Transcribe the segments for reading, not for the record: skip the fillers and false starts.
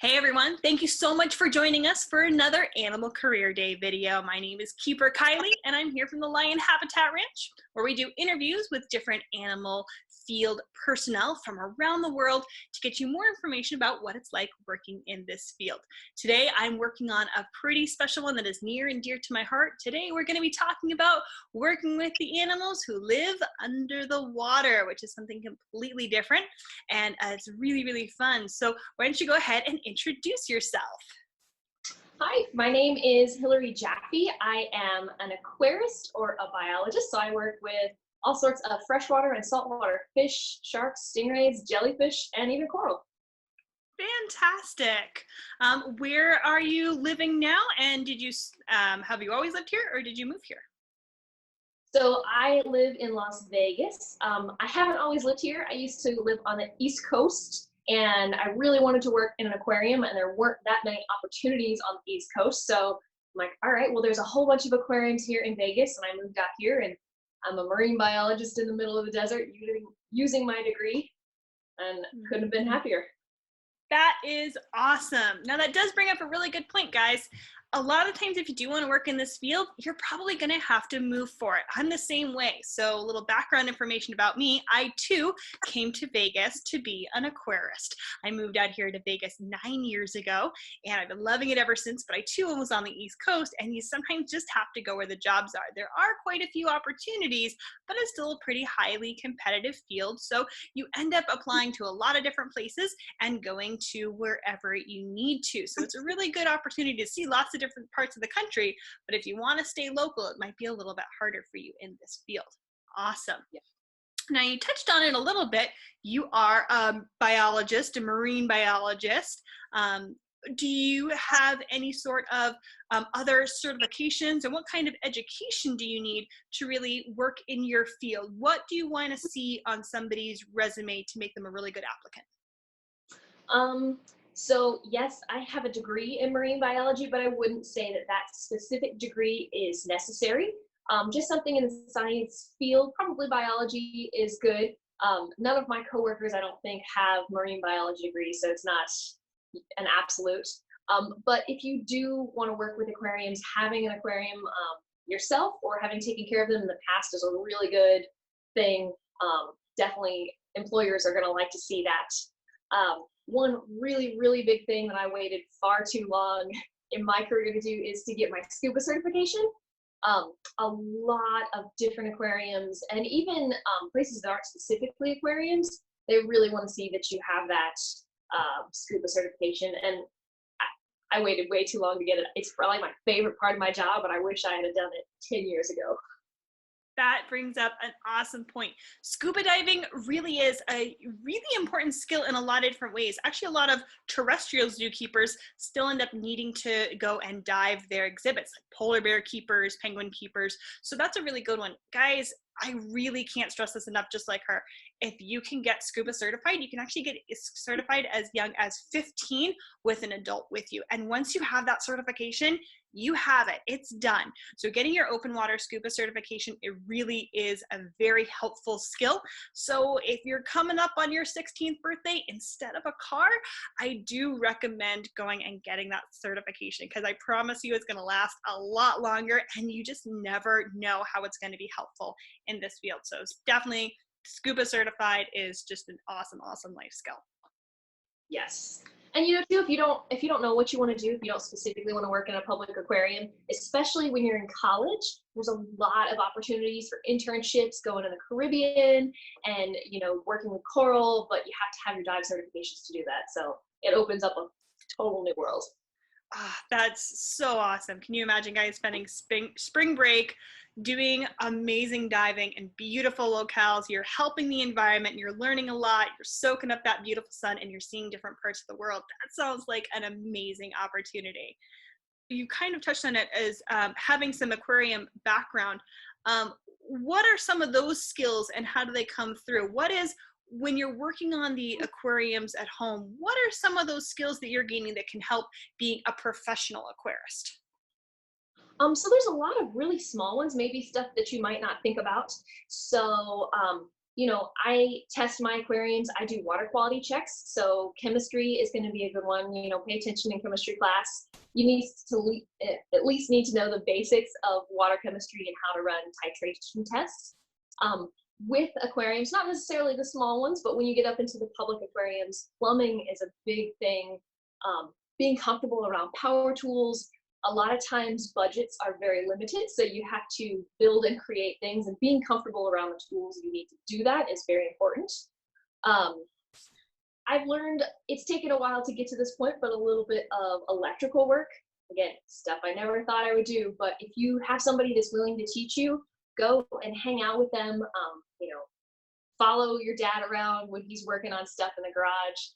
Hey everyone, thank you so much for joining us for another Animal Career Day video. My name is Keeper Kylie and I'm here from the Lion Habitat Ranch where we do interviews with different animal field personnel from around the world to get you more information about what it's like working in this field. Today I'm working on a pretty special one that is near and dear to my heart. Today we're going to be talking about working with the animals who live under the water, which is something completely different and it's really fun. So why don't you go ahead and introduce yourself? Hi, my name is Hillary Jaffe. I am an aquarist or a biologist, so I work with all sorts of freshwater and saltwater fish, sharks, stingrays, jellyfish, and even coral. Fantastic. Where are you living now? And did you have you always lived here or did you move here? So I live in Las Vegas. I haven't always lived here. I used to live on the East Coast, and I really wanted to work in an aquarium, and there weren't that many opportunities on the East Coast. So I'm like, all right, well, there's a whole bunch of aquariums here in Vegas, and I moved out here, and I'm a marine biologist in the middle of the desert using my degree, and couldn't have been happier. That is awesome. Now that does bring up a really good point, guys. A lot of times if you do want to work in this field, you're probably going to have to move for it. I'm the same way. So a little background information about me. I too came to Vegas to be an aquarist. I moved out here to Vegas 9 years ago and I've been loving it ever since, but I too was on the East Coast and you sometimes just have to go where the jobs are. There are quite a few opportunities, but it's still a pretty highly competitive field. So you end up applying to a lot of different places and going to wherever you need to. So it's a really good opportunity to see lots of different parts of the country, but if you want to stay local, it might be a little bit harder for you in this field. Awesome. Yeah. Now you touched on it a little bit. You are a biologist, a marine biologist. Do you have any sort of other certifications, and what kind of education do you need to really work in your field? What do you want to see on somebody's resume to make them a really good applicant? So yes, I have a degree in marine biology, but I wouldn't say that that specific degree is necessary. Just something in the science field, probably biology is good. None of my coworkers, I don't think, have marine biology degrees, so it's not an absolute. But if you do want to work with aquariums, having an aquarium yourself or having taken care of them in the past is a really good thing. Definitely employers are going to like to see that. One really big thing that I waited far too long in my career to do is to get my scuba certification. A lot of different aquariums and even places that aren't specifically aquariums, they really want to see that you have that scuba certification. And I waited way too long to get it. It's probably my favorite part of my job, but I wish I had done it 10 years ago. That brings up an awesome point. Scuba diving really is a really important skill in a lot of different ways. Actually, a lot of terrestrial zookeepers still end up needing to go and dive their exhibits, like polar bear keepers, penguin keepers. So that's a really good one. Guys, I really can't stress this enough, just like her. If you can get scuba certified, you can actually get certified as young as 15 with an adult with you. And once you have that certification, you have it. It's done. So getting your open water scuba certification, it really is a very helpful skill. So if you're coming up on your 16th birthday, instead of a car, I do recommend going and getting that certification because I promise you it's going to last a lot longer and you just never know how it's going to be helpful in this field. So it's definitely scuba certified is just an awesome life skill. Yes. And too, if you don't know what you want to do, if you don't specifically want to work in a public aquarium, especially when you're in college, there's a lot of opportunities for internships going to the Caribbean and working with coral, but you have to have your dive certifications to do that. So it opens up a total new world. That's so awesome. Can you imagine, guys, spending spring break doing amazing diving in beautiful locales? You're helping the environment, you're learning a lot, you're soaking up that beautiful sun, and you're seeing different parts of the world. That sounds like an amazing opportunity. You kind of touched on it as having some aquarium background. What are some of those skills and how do they come through? When you're working on the aquariums at home, what are some of those skills that you're gaining that can help being a professional aquarist? So there's a lot of really small ones, maybe stuff that you might not think about. So I test my aquariums. I do water quality checks. So chemistry is going to be a good one. Pay attention in chemistry class. You need to at least need to know the basics of water chemistry and how to run titration tests. With aquariums, not necessarily the small ones, but when you get up into the public aquariums, plumbing is a big thing. Being comfortable around power tools. A lot of times budgets are very limited, so you have to build and create things, and being comfortable around the tools you need to do that is very important. I've learned it's taken a while to get to this point, but a little bit of electrical work. Again, stuff I never thought I would do, but if you have somebody that's willing to teach you, go and hang out with them. Follow your dad around when he's working on stuff in the garage.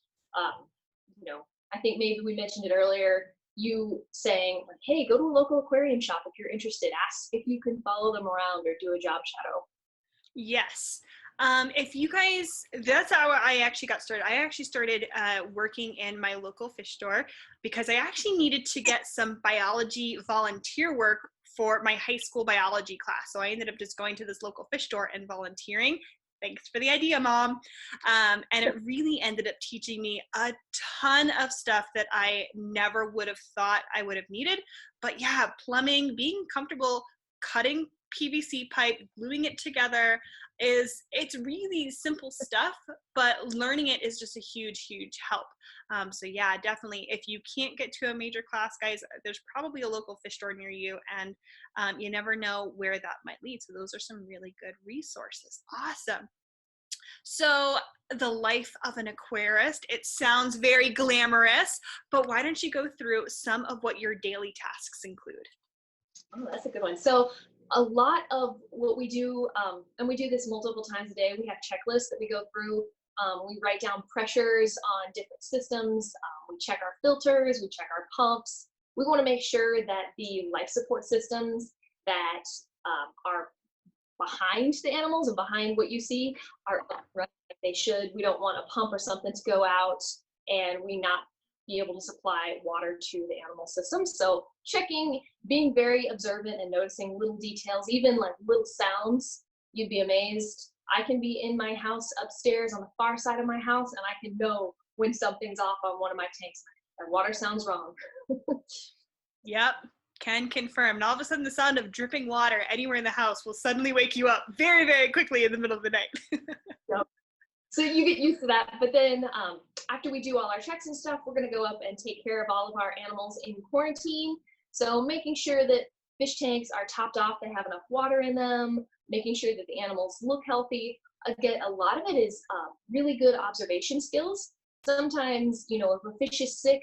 I think maybe we mentioned it earlier, you saying, like, hey, go to a local aquarium shop if you're interested. Ask if you can follow them around or do a job shadow. Yes. If you guys, that's how I actually got started. I actually started working in my local fish store because I actually needed to get some biology volunteer work for my high school biology class. So I ended up just going to this local fish store and volunteering. Thanks for the idea, Mom. And it really ended up teaching me a ton of stuff that I never would have thought I would have needed. But yeah, plumbing, being comfortable cutting PVC pipe, gluing it together, it's really simple stuff, but learning it is just a huge help. So yeah, definitely, if you can't get to a major class, guys, there's probably a local fish store near you, and you never know where that might lead. So those are some really good resources. Awesome. So the life of an aquarist, it sounds very glamorous, but why don't you go through some of what your daily tasks include? Oh, that's a good one. So a lot of what we do, and we do this multiple times a day, we have checklists that we go through. We write down pressures on different systems. We check our filters, we check our pumps. We want to make sure that the life support systems that are behind the animals and behind what you see are running like they should. We don't want a pump or something to go out and we not be able to supply water to the animal system. So checking, being very observant and noticing little details, even like little sounds, you'd be amazed. I can be in my house upstairs on the far side of my house and I can know when something's off on one of my tanks. That water sounds wrong. Yep, can confirm. And all of a sudden the sound of dripping water anywhere in the house will suddenly wake you up very quickly in the middle of the night. Yep. So you get used to that. But then after we do all our checks and stuff, we're going to go up and take care of all of our animals in quarantine. So making sure that fish tanks are topped off, they have enough water in them, making sure that the animals look healthy. Again, a lot of it is really good observation skills. Sometimes, if a fish is sick,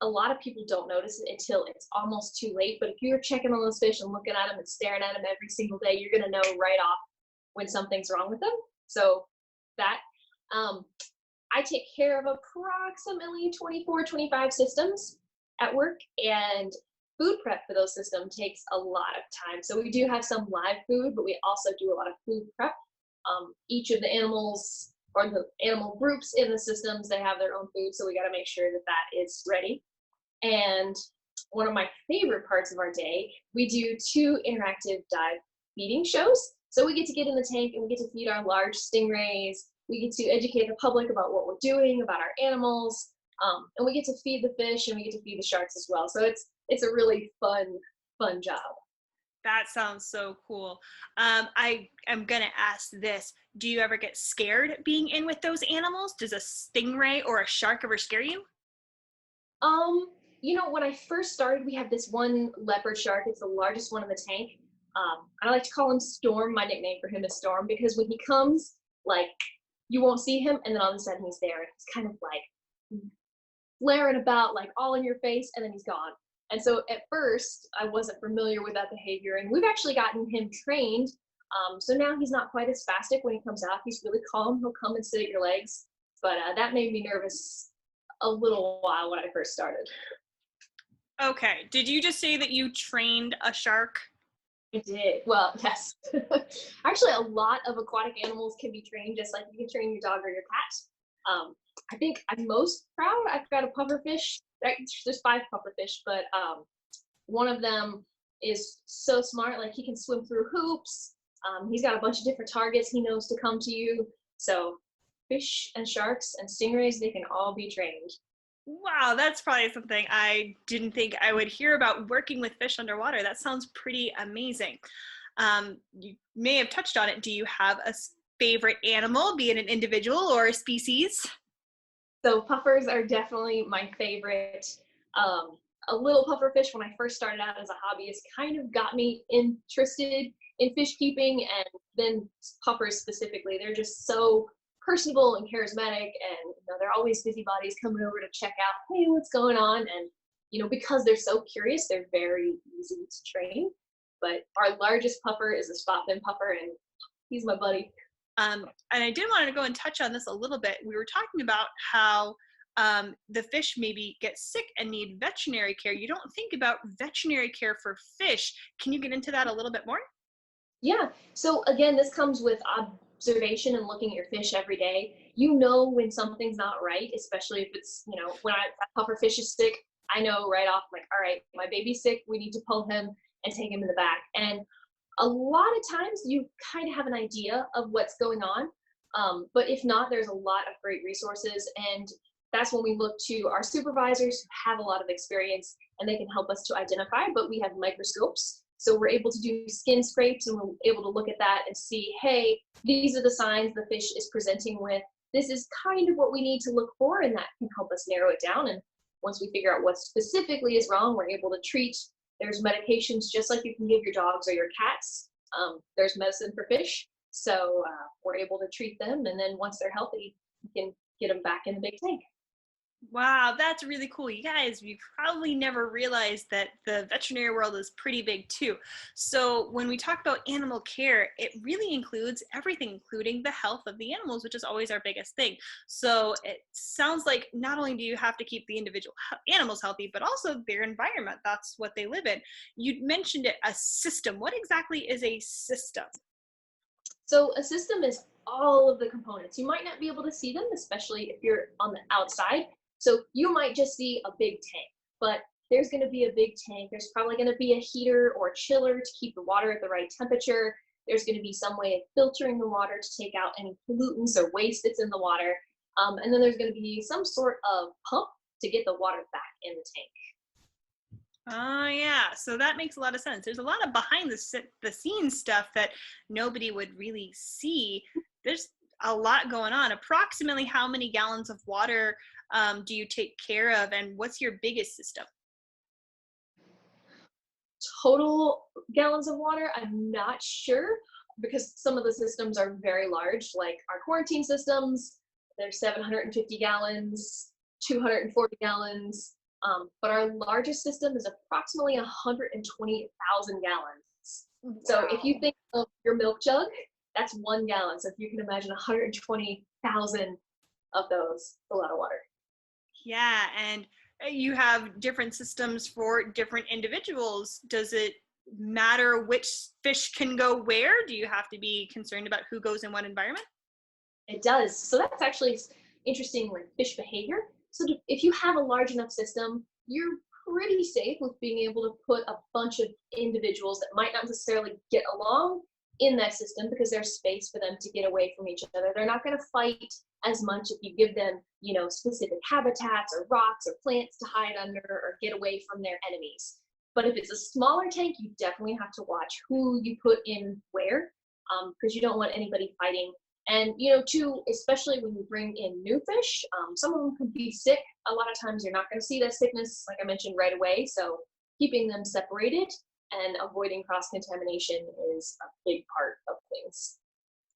a lot of people don't notice it until it's almost too late. But if you're checking on those fish and looking at them and staring at them every single day, you're going to know right off when something's wrong with them. So that I take care of approximately 24-25 systems at work, and food prep for those systems takes a lot of time. So we do have some live food, but we also do a lot of food prep. Each of the animals or the animal groups in the systems, they have their own food, so we got to make sure that that is ready. And one of my favorite parts of our day, we do 2 interactive dive feeding shows. So we get to get in the tank and we get to feed our large stingrays. We get to educate the public about what we're doing, about our animals, and we get to feed the fish and we get to feed the sharks as well. So it's a really fun job. That sounds so cool. I am gonna ask this: do you ever get scared being in with those animals? Does a stingray or a shark ever scare you? When I first started, we have this one leopard shark. It's the largest one in the tank. I like to call him Storm. My nickname for him is Storm because when he comes, like, you won't see him, and then all of a sudden he's there. And he's kind of like flaring about, like all in your face, and then he's gone. And so at first, I wasn't familiar with that behavior, and we've actually gotten him trained. So now he's not quite as spastic when he comes out. He's really calm. He'll come and sit at your legs. But that made me nervous a little while when I first started. Okay. Did you just say that you trained a shark? I did. Well, yes. Actually, a lot of aquatic animals can be trained just like you can train your dog or your cat. I think I'm most proud. I've got a pufferfish. There's 5 pufferfish, but one of them is so smart. Like he can swim through hoops. He's got a bunch of different targets he knows to come to you. So fish and sharks and stingrays, they can all be trained. Wow, that's probably something I didn't think I would hear about, working with fish underwater. That sounds pretty amazing. You may have touched on it. Do you have a favorite animal, be it an individual or a species? So puffers are definitely my favorite. Um, a little puffer fish when I first started out as a hobbyist kind of got me interested in fish keeping, and then puffers specifically. They're just so personable and charismatic, and they're always busybodies coming over to check out, hey, what's going on? And because they're so curious, they're very easy to train. But our largest puffer is a spot fin puffer, and he's my buddy. And I did want to go and touch on this a little bit. We were talking about how the fish maybe get sick and need veterinary care. You don't think about veterinary care for fish. Can you get into that a little bit more? Yeah. So again, this comes with observation and looking at your fish every day. You know when something's not right, especially if it's, when a puffer fish is sick, I know right off, like, all right, my baby's sick. We need to pull him and take him in the back. And a lot of times you kind of have an idea of what's going on. But if not, there's a lot of great resources. And that's when we look to our supervisors who have a lot of experience, and they can help us to identify. But we have microscopes. So we're able to do skin scrapes, and we're able to look at that and see, hey, these are the signs the fish is presenting with. This is kind of what we need to look for, and that can help us narrow it down. And once we figure out what specifically is wrong, we're able to treat. There's medications just like you can give your dogs or your cats. There's medicine for fish. So we're able to treat them. And then once they're healthy, we can get them back in the big tank. Wow, that's really cool. You guys, we probably never realized that the veterinary world is pretty big too. So when we talk about animal care, it really includes everything, including the health of the animals, which is always our biggest thing. So it sounds like not only do you have to keep the individual animals healthy, but also their environment. That's what they live in. You mentioned it, a system. What exactly is a system? So a system is all of the components. You might not be able to see them, especially if you're on the outside. So you might just see a big tank, but there's going to be a big tank. There's probably going to be a heater or a chiller to keep the water at the right temperature. There's going to be some way of filtering the water to take out any pollutants or waste that's in the water. And then there's going to be some sort of pump to get the water back in the tank. Oh yeah, so that makes a lot of sense. There's a lot of behind the scenes stuff that nobody would really see. There's a lot going on. Approximately how many gallons of water do you take care of, and what's your biggest system? Total gallons of water, I'm not sure, because some of the systems are very large, like our quarantine systems. They're 750 gallons, 240 gallons. But our largest system is approximately 120,000 gallons. Wow. So if you think of your milk jug, that's 1 gallon. So if you can imagine 120,000 of those, a lot of water. Yeah, and you have different systems for different individuals. Does it matter which fish can go where? Do you have to be concerned about who goes in what environment? It does. So that's actually interesting, like fish behavior. So if you have a large enough system, you're pretty safe with being able to put a bunch of individuals that might not necessarily get along in that system, because there's space for them to get away from each other. They're not going to fight as much if you give them, specific habitats or rocks or plants to hide under or get away from their enemies. But if it's a smaller tank, you definitely have to watch who you put in where, because you don't want anybody fighting. And, too, especially when you bring in new fish, some of them could be sick. A lot of times you're not going to see that sickness, like I mentioned, right away. So keeping them separated and avoiding cross-contamination is a big part of things.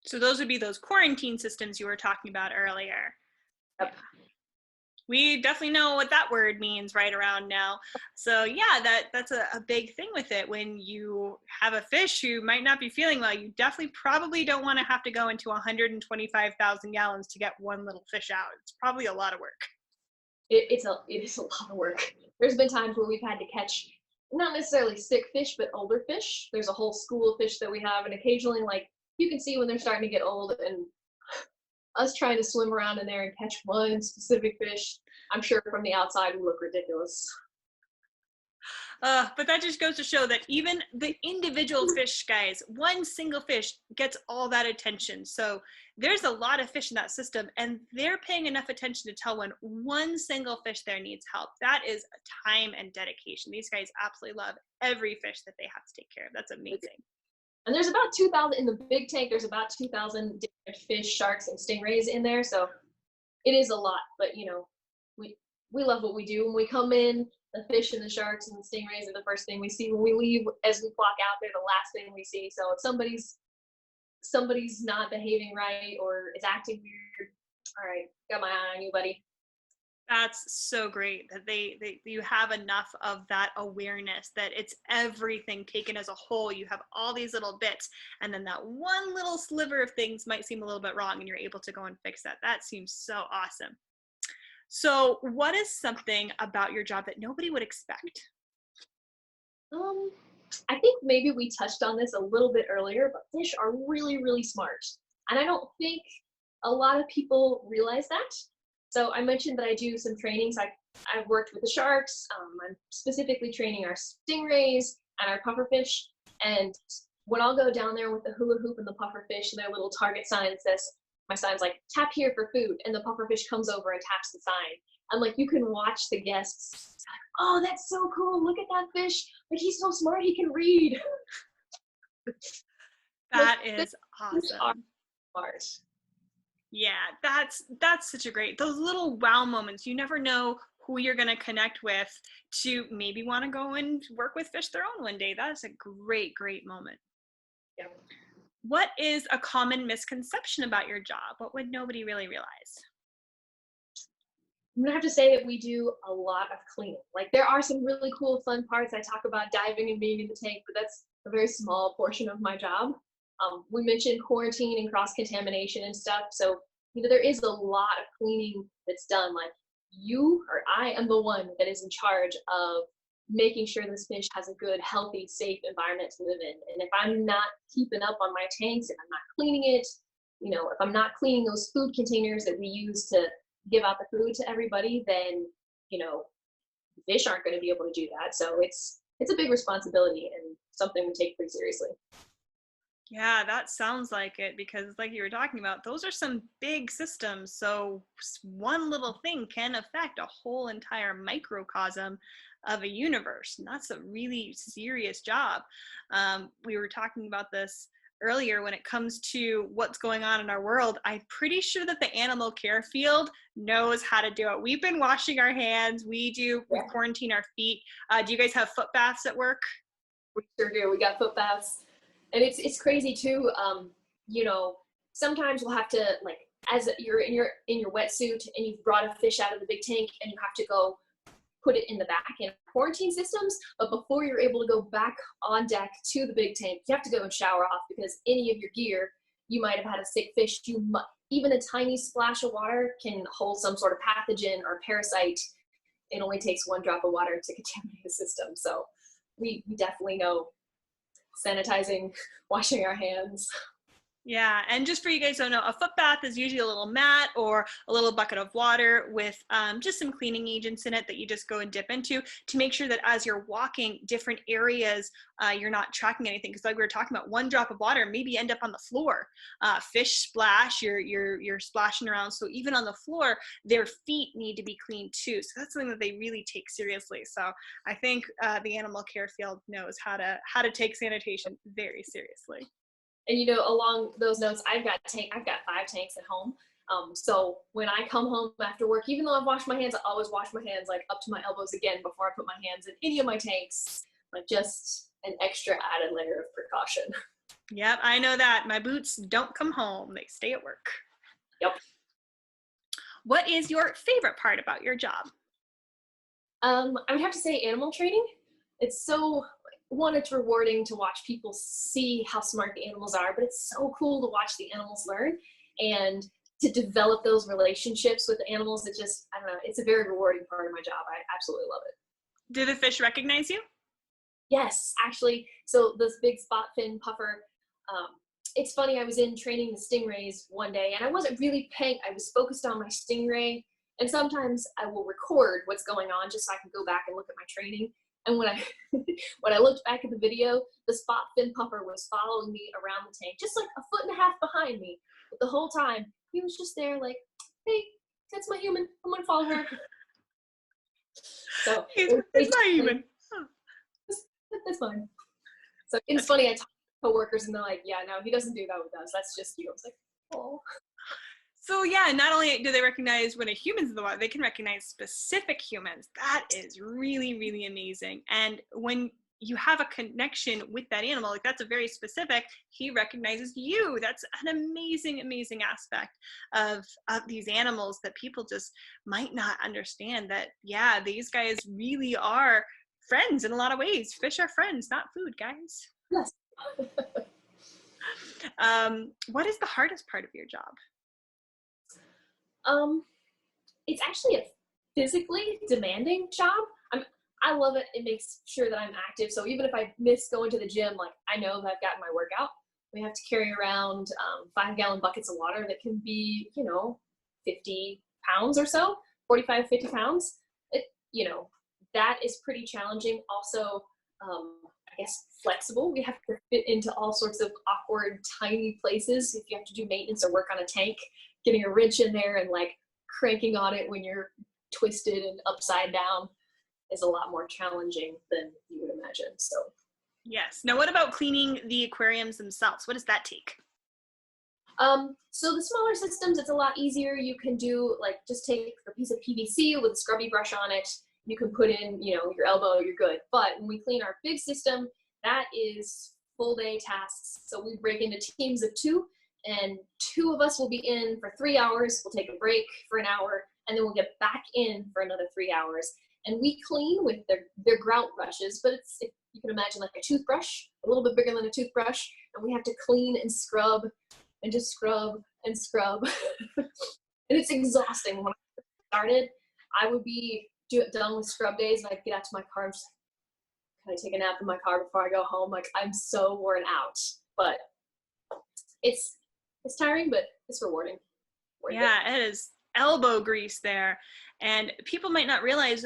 So those would be those quarantine systems you were talking about earlier. Yep. We definitely know what that word means right around now. So yeah, that's a big thing with it. When you have a fish who might not be feeling well, you definitely probably don't want to have to go into 125,000 gallons to get one little fish out. It's probably a lot of work. It is a lot of work. There's been times where we've had to catch not necessarily sick fish, but older fish. There's a whole school of fish that we have, and occasionally, like, you can see when they're starting to get old, and us trying to swim around in there and catch one specific fish, I'm sure from the outside we look ridiculous. But that just goes to show that even the individual fish, guys, one single fish gets all that attention. So there's a lot of fish in that system, and they're paying enough attention to tell when one single fish there needs help. That is time and dedication. These guys absolutely love every fish that they have to take care of. That's amazing. And there's about 2,000 in the big tank. There's about 2,000 different fish, sharks, and stingrays in there. So it is a lot, but we love what we do. When we come in, the fish and the sharks and the stingrays are the first thing we see. When we leave, as we clock out, they're the last thing we see. So if somebody's not behaving right or is acting weird, all right, got my eye on you, buddy. That's so great that you have enough of that awareness that it's everything taken as a whole. You have all these little bits, and then that one little sliver of things might seem a little bit wrong, and you're able to go and fix that. That seems so awesome. So what is something about your job that nobody would expect? I think maybe we touched on this a little bit earlier, but fish are really, really smart. And I don't think a lot of people realize that. So I mentioned that I do some trainings. I've worked with the sharks. I'm specifically training our stingrays and our pufferfish. And when I'll go down there with the hula hoop and the pufferfish and their little target sign says, my sign's like, tap here for food. And the pufferfish comes over and taps the sign. And like, you can watch the guests, like, oh, that's so cool. Look at that fish. Like, he's so smart. He can read. That like, is awesome. Smart. Yeah, that's such a great, those little wow moments. You never know who you're going to connect with to maybe want to go and work with fish their own one day. That's a great, great moment. Yeah. What is a common misconception about your job? What would nobody really realize? I'm gonna have to say that we do a lot of cleaning. Like, there are some really cool, fun parts. I talk about diving and being in the tank, but that's a very small portion of my job. We mentioned quarantine and cross-contamination and stuff. So, there is a lot of cleaning that's done. Like, you or I am the one that is in charge of making sure this fish has a good, healthy, safe environment to live in. And if I'm not keeping up on my tanks, if I'm not cleaning it, if I'm not cleaning those food containers that we use to give out the food to everybody, then, fish aren't going to be able to do that. So it's a big responsibility and something we take pretty seriously. Yeah, that sounds like it, because like you were talking about, those are some big systems. So one little thing can affect a whole entire microcosm of a universe. And that's a really serious job. We were talking about this earlier when it comes to what's going on in our world. I'm pretty sure that the animal care field knows how to do it. We've been washing our hands. We quarantine our feet. Do you guys have foot baths at work? We sure do. We got foot baths. And it's crazy too. Sometimes we'll have to, like, as you're in your wetsuit and you've brought a fish out of the big tank and you have to go put it in the back in quarantine systems. But before you're able to go back on deck to the big tank, you have to go and shower off, because any of your gear, you might have had a sick fish. Even a tiny splash of water can hold some sort of pathogen or parasite. It only takes one drop of water to contaminate the system. So we definitely know sanitizing, washing our hands. Yeah, and just for you guys who don't know, a foot bath is usually a little mat or a little bucket of water with just some cleaning agents in it that you just go and dip into to make sure that as you're walking different areas, you're not tracking anything. Because like we were talking about, one drop of water, maybe end up on the floor. Fish splash, you're splashing around. So even on the floor, their feet need to be cleaned too. So that's something that they really take seriously. So I think the animal care field knows how to take sanitation very seriously. And along those notes, I've got 5 tanks at home. So when I come home after work, even though I've washed my hands, I always wash my hands like up to my elbows again before I put my hands in any of my tanks. Like, just an extra added layer of precaution. Yep, I know that. My boots don't come home. They stay at work. Yep. What is your favorite part about your job? I would have to say animal training. It's so... it's rewarding to watch people see how smart the animals are, but it's so cool to watch the animals learn and to develop those relationships with the animals. I don't know, it's a very rewarding part of my job. I absolutely love it. Do the fish recognize you? Yes, actually. So this big spot fin puffer, it's funny, I was in training the stingrays one day and I wasn't really paying, I was focused on my stingray, and sometimes I will record what's going on just so I can go back and look at my training. And when I when I looked back at the video, the spot fin puffer was following me around the tank, just like a foot and a half behind me. But the whole time he was just there, like, "Hey, that's my human. I'm gonna follow her." So It's not even. that's fine. So it's funny. I talk to coworkers and they're like, "Yeah, no, he doesn't do that with us. That's just you." I was like, "Oh." So yeah, not only do they recognize when a human's in the water, they can recognize specific humans. That is really, really amazing. And when you have a connection with that animal, like that's a very specific, he recognizes you. That's an amazing, amazing aspect of these animals that people just might not understand that, yeah, these guys really are friends in a lot of ways. Fish are friends, not food, guys. Yes. What is the hardest part of your job? It's actually a physically demanding job. I love it. It makes sure that I'm active. So even if I miss going to the gym, like I know that I've gotten my workout. We have to carry around 5-gallon buckets of water that can be, 50 pounds or so, 45, 50 pounds. That is pretty challenging. Also, I guess flexible. We have to fit into all sorts of awkward, tiny places. If you have to do maintenance or work on a tank, getting a wrench in there and like cranking on it when you're twisted and upside down is a lot more challenging than you would imagine. So yes. Now, what about cleaning the aquariums themselves? What does that take? So the smaller systems, it's a lot easier. You can do like just take a piece of PVC with a scrubby brush on it. You can put in, your elbow, you're good. But when we clean our big system, that is full day tasks. So we break into teams of 2, and 2 of us will be in for 3 hours. We'll take a break for an hour, and then we'll get back in for another 3 hours. And we clean with their grout brushes, but it's, if you can imagine, like a toothbrush, a little bit bigger than a toothbrush, and we have to clean and scrub and just scrub and scrub. And it's exhausting. When I started, I would be done with scrub days, and I'd get out to my car and just kind of take a nap in my car before I go home. Like, I'm so worn out, but it's tiring, but it's rewarding. Yeah, it is elbow grease there. And people might not realize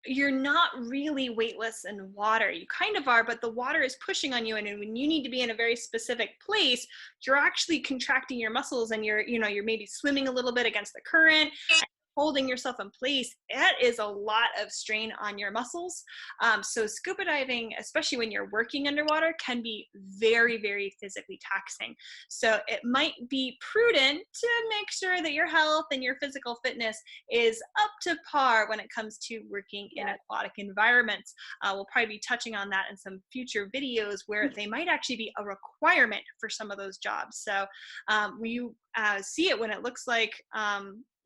you're not really weightless in water. You kind of are, but the water is pushing on you. And when you need to be in a very specific place, you're actually contracting your muscles, and you're maybe swimming a little bit against the current, holding yourself in place. That is a lot of strain on your muscles. So scuba diving, especially when you're working underwater, can be very, very physically taxing. So it might be prudent to make sure that your health and your physical fitness is up to par when it comes to working in aquatic environments. We'll probably be touching on that in some future videos where they might actually be a requirement for some of those jobs. So we see it when it looks like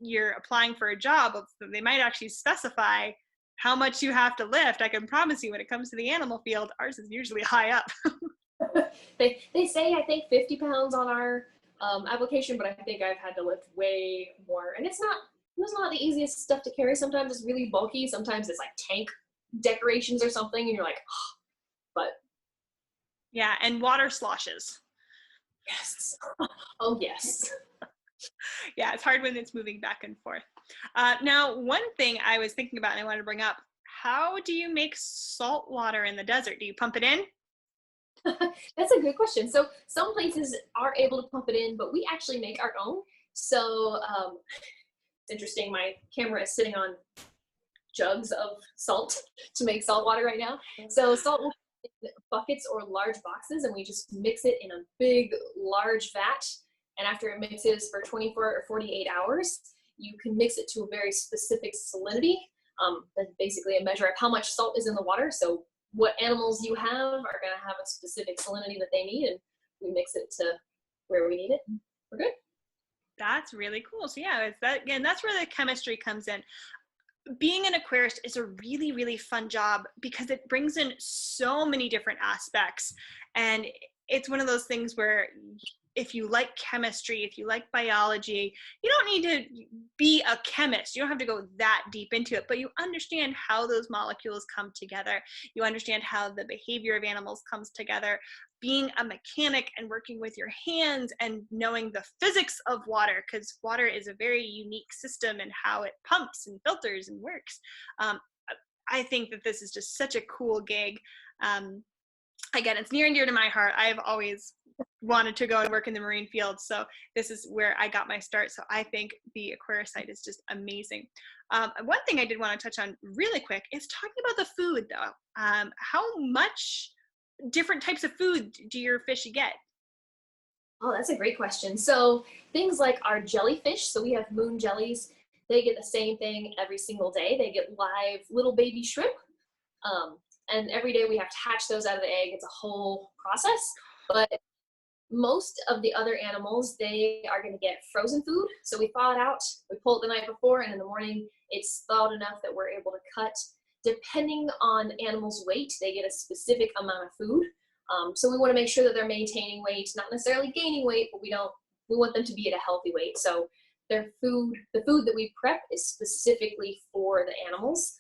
you're applying for a job, they might actually specify how much you have to lift. I can promise you when it comes to the animal field, ours is usually high up. They say, I think 50 pounds on our application, but I think I've had to lift way more. And it's not the easiest stuff to carry. Sometimes it's really bulky. Sometimes it's like tank decorations or something, and you're like, oh, but. Yeah, and water sloshes. Yes. Oh, yes. Yeah, it's hard when it's moving back and forth. Now, one thing I was thinking about and I wanted to bring up, how do you make salt water in the desert? Do you pump it in? That's a good question. So some places are able to pump it in, but we actually make our own. So it's interesting. My camera is sitting on jugs of salt to make salt water right now. So salt will in buckets or large boxes, and we just mix it in a big, large vat. And after it mixes for 24 or 48 hours, you can mix it to a very specific salinity. That's basically a measure of how much salt is in the water. So what animals you have are going to have a specific salinity that they need, and we mix it to where we need it. We're good. That's really cool. So yeah, that's where the chemistry comes in. Being an aquarist is a really, really fun job because it brings in so many different aspects. And it's one of those things where if you like chemistry, if you like biology, you don't need to be a chemist. You don't have to go that deep into it, but you understand how those molecules come together. You understand how the behavior of animals comes together. Being a mechanic and working with your hands and knowing the physics of water, because water is a very unique system and how it pumps and filters and works. I think that this is just such a cool gig. Again, it's near and dear to my heart. I've always wanted to go and work in the marine field, so this is where I got my start. So I think the Aquarist site is just amazing. One thing I did want to touch on really quick is talking about the food, though. How much different types of food do your fish get? Oh, that's a great question. So things like our jellyfish, so we have moon jellies, they get the same thing every single day. They get live little baby shrimp. Um, and every day we have to hatch those out of the egg. It's a whole process. But most of the other animals, they are going to get frozen food. So we thaw it out, we pull it the night before, and in the morning it's thawed enough that we're able to cut. Depending on animals' weight, they get a specific amount of food. So we want to make sure that they're maintaining weight, not necessarily gaining weight, but we want them to be at a healthy weight. So their food, the food that we prep is specifically for the animals.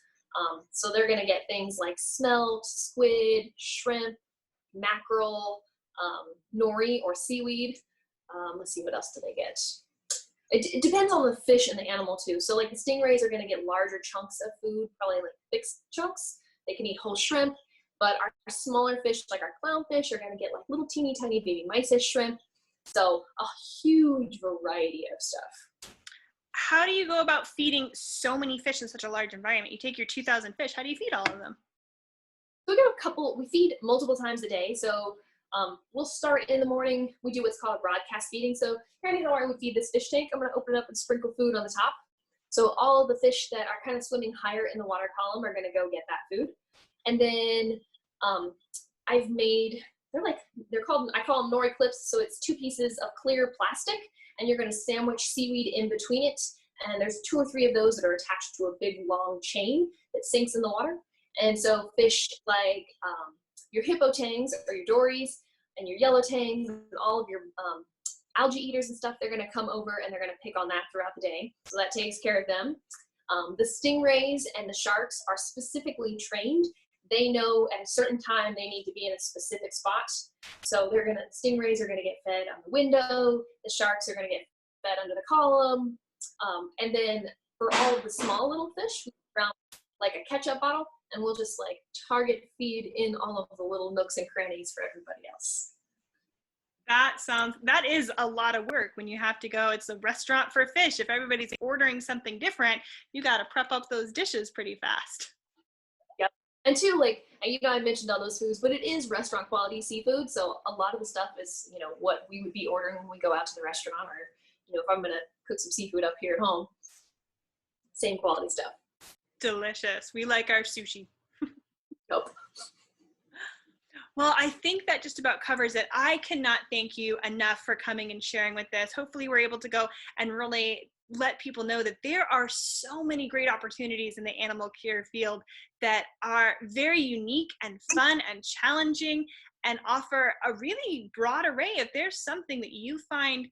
So they're going to get things like smelt, squid, shrimp, mackerel, nori or seaweed. Let's see, what else do they get? It depends on the fish and the animal too. So like the stingrays are going to get larger chunks of food, probably like thick chunks. They can eat whole shrimp, but our smaller fish, like our clownfish, are going to get like little teeny tiny baby mysis shrimp. So a huge variety of stuff. How do you go about feeding so many fish in such a large environment? You take your 2,000 fish. How do you feed all of them? So we feed multiple times a day. So we'll start in the morning. We do what's called broadcast feeding. So here in Hawaii, we feed this fish tank. I'm going to open it up and sprinkle food on the top. So all of the fish that are kind of swimming higher in the water column are going to go get that food. And then I've made, I call them nori clips. So it's 2 pieces of clear plastic, and you're going to sandwich seaweed in between it. And there's 2 or 3 of those that are attached to a big long chain that sinks in the water. And so fish like your hippo tangs or your dories and your yellow tangs and all of your algae eaters and stuff, they're going to come over and they're going to pick on that throughout the day. So that takes care of them. The stingrays and the sharks are specifically trained. They know at a certain time they need to be in a specific spot. So stingrays are going to get fed on the window. The sharks are going to get fed under the column. And then for all of the small little fish, we around like a ketchup bottle, and we'll just like target feed in all of the little nooks and crannies for everybody else. That is a lot of work when you have to go. It's a restaurant for fish. If everybody's ordering something different, you got to prep up those dishes pretty fast. Yep. And too, like, I mentioned all those foods, but it is restaurant quality seafood. So a lot of the stuff is, what we would be ordering when we go out to the restaurant, or, if I'm going to cook some seafood up here at home, same quality stuff. Delicious. We like our sushi. Nope. Well, I think that just about covers it. I cannot thank you enough for coming and sharing with us. Hopefully we're able to go and really let people know that there are so many great opportunities in the animal care field that are very unique and fun and challenging and offer a really broad array. If there's something that you find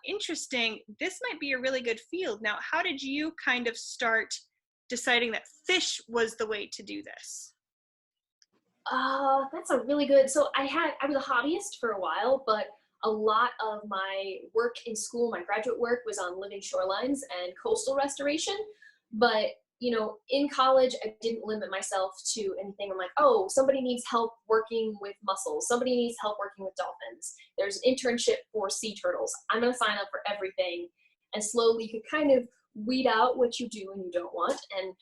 interesting, this might be a really good field. Now, how did you kind of start deciding that fish was the way to do this? That's a really good, so I was a hobbyist for a while, but a lot of my work in school, my graduate work, was on living shorelines and coastal restoration. But, in college, I didn't limit myself to anything. I'm like, oh, somebody needs help working with mussels. Somebody needs help working with dolphins. There's an internship for sea turtles. I'm going to sign up for everything. And slowly you could kind of weed out what you do and you don't want. And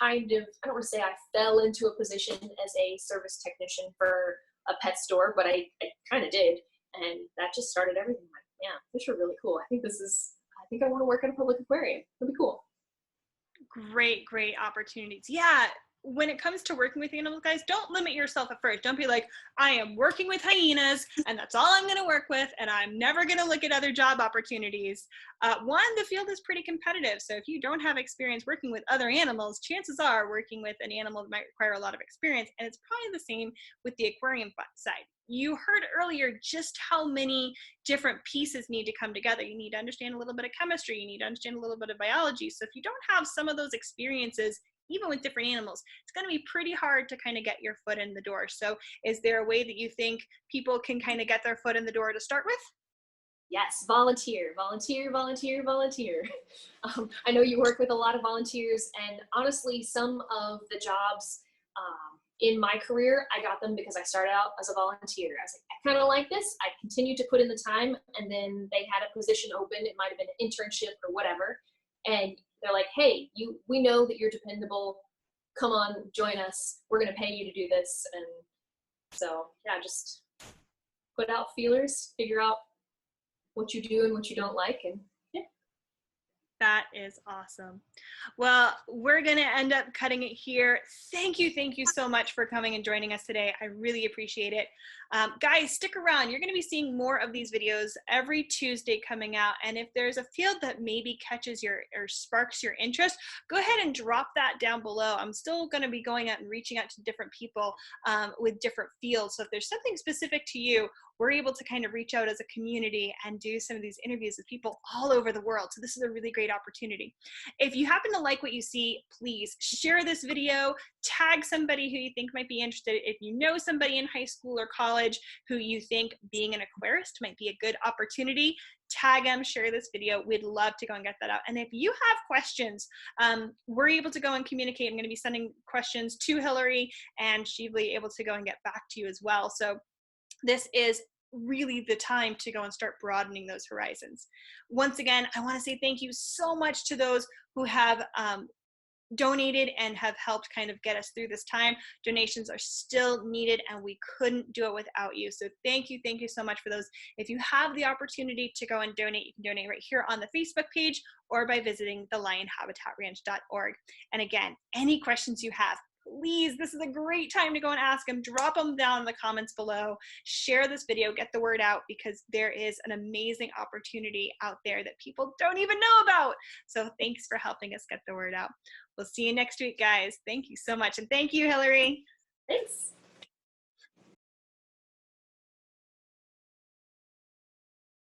I don't want to say I fell into a position as a service technician for a pet store, but I kind of did. And that just started everything. Like, yeah, fish are really cool. I think I want to work at a public aquarium. It'll be cool. Great opportunities. Yeah. When it comes to working with animals, guys, don't limit yourself at first. Don't be like, I am working with hyenas and that's all I'm going to work with, and I'm never going to look at other job opportunities. The field is pretty competitive. So if you don't have experience working with other animals, chances are working with an animal that might require a lot of experience. And it's probably the same with the aquarium side. You heard earlier just how many different pieces need to come together. You need to understand a little bit of chemistry. You need to understand a little bit of biology. So if you don't have some of those experiences, even with different animals, it's going to be pretty hard to kind of get your foot in the door. So is there a way that you think people can kind of get their foot in the door to start with? Yes, volunteer, volunteer, volunteer, volunteer. I know you work with a lot of volunteers, and honestly, some of the jobs in my career, I got them because I started out as a volunteer. I was like, I kind of like this. I continued to put in the time, and then they had a position open. It might have been an internship or whatever, and they're like, "Hey, we know that you're dependable. Come on, join us. We're going to pay you to do this." And so, yeah, just put out feelers, figure out what you do and what you don't like, and yeah. That is awesome. Well, we're going to end up cutting it here. Thank you so much for coming and joining us today. I really appreciate it. Guys, stick around. You're going to be seeing more of these videos every Tuesday coming out. And if there's a field that maybe catches your or sparks your interest, go ahead and drop that down below. I'm still going to be going out and reaching out to different people with different fields. So if there's something specific to you, we're able to kind of reach out as a community and do some of these interviews with people all over the world. So this is a really great opportunity. If you happen to like what you see, please share this video, tag somebody who you think might be interested. If you know somebody in high school or college who you think being an aquarist might be a good opportunity, tag them, share this video. We'd love to go and get that out. And if you have questions, we're able to go and communicate. I'm going to be sending questions to Hillary, and she'll be able to go and get back to you as well. So this is really the time to go and start broadening those horizons. Once again, I want to say thank you so much to those who have donated and have helped kind of get us through this time. Donations are still needed, and we couldn't do it without you. So thank you so much for those. If you have the opportunity to go and donate, you can donate right here on the Facebook page or by visiting thelionhabitatraNch.org. And again, any questions you have, please, this is a great time to go and ask them. Drop them down in the comments below. Share this video, get the word out, because there is an amazing opportunity out there that people don't even know about. So thanks for helping us get the word out. We'll see you next week, guys. Thank you so much. And thank you, Hillary. Thanks.